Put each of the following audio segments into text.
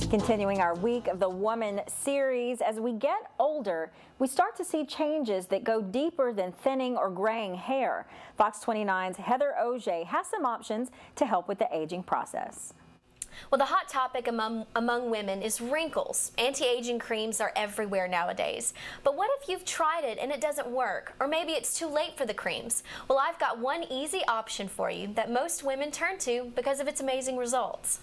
Continuing our Week of the Woman series, as we get older, we start to see changes that go deeper than thinning or graying hair. Fox 29's Heather Auger has some options to help with the aging process. Well, the hot topic among women is wrinkles. Anti-aging creams are everywhere nowadays. But what if you've tried it and it doesn't work? Or maybe it's too late for the creams? Well, I've got one easy option for you that most women turn to because of its amazing results.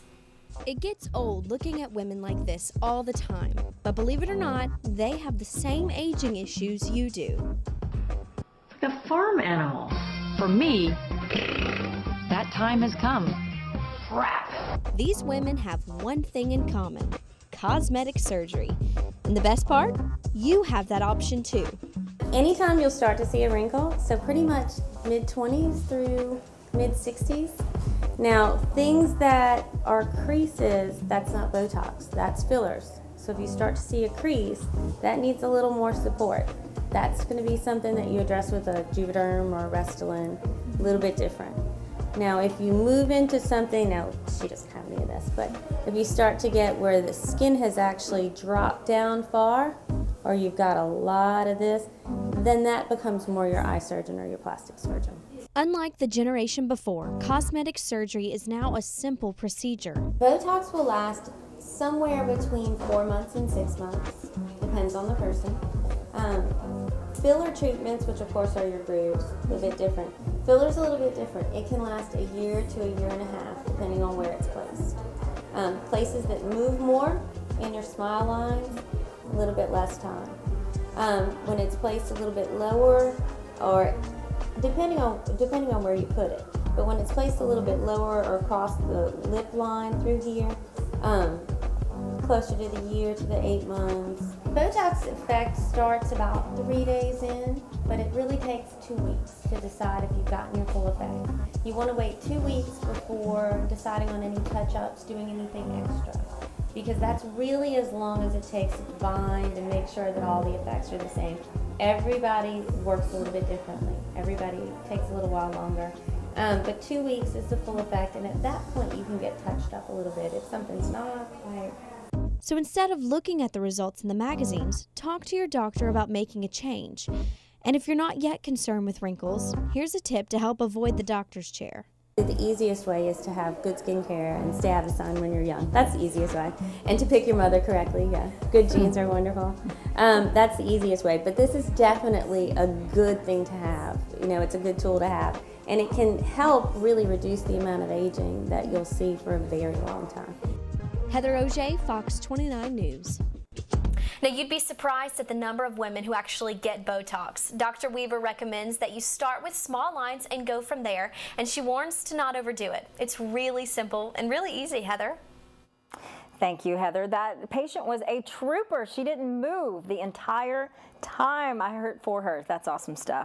It gets old looking at women like this all the time, but believe it or not, they have the same aging issues you do. It's like a farm animal. For me, that time has come. Crap. These women have one thing in common: cosmetic surgery. And the best part? You have that option too. Anytime you'll start to see a wrinkle, so pretty much mid-20s through mid-60s. Now, things that are creases, that's not Botox, that's fillers. So if you start to see a crease, that needs a little more support. That's going to be something that you address with a Juvederm or a Restylane, a little bit different. Now, if you move into something, now she doesn't have any of this, but if you start to get where the skin has actually dropped down far, or you've got a lot of this, then that becomes more your eye surgeon or your plastic surgeon. Unlike the generation before, cosmetic surgery is now a simple procedure. Botox will last somewhere between 4 months and 6 months, depends on the person. Filler treatments, which of course are your grooves, a little bit different. Filler's a little bit different. It can last a year to a year and a half, depending on where it's placed. Places that move more in your smile lines, a little bit less time. When it's placed a little bit lower, or depending on where you put it. But when it's placed a little bit lower or across the lip line through here, closer to the year to the 8 months. Botox effect starts about 3 days in, but it really takes 2 weeks to decide if you've gotten your full effect. You want to wait 2 weeks before deciding on any touch-ups, doing anything extra, because that's really as long as it takes to bind and make sure that all the effects are the same. Everybody works a little bit differently. Everybody takes a little while longer. But 2 weeks is the full effect, and at that point you can get touched up a little bit if something's not quite. So instead of looking at the results in the magazines, talk to your doctor about making a change. And if you're not yet concerned with wrinkles, here's a tip to help avoid the doctor's chair. The easiest way is to have good skincare and stay out of the sun when you're young. That's the easiest way. And to pick your mother correctly, yeah. Good genes are wonderful. That's the easiest way. But this is definitely a good thing to have. You know, it's a good tool to have. And it can help really reduce the amount of aging that you'll see for a very long time. Heather Auger, Fox 29 News. Now, you'd be surprised at the number of women who actually get Botox. Dr. Weaver recommends that you start with small lines and go from there, and she warns to not overdo it. It's really simple and really easy, Heather. Thank you, Heather. That patient was a trooper. She didn't move the entire time I heard for her. That's awesome stuff.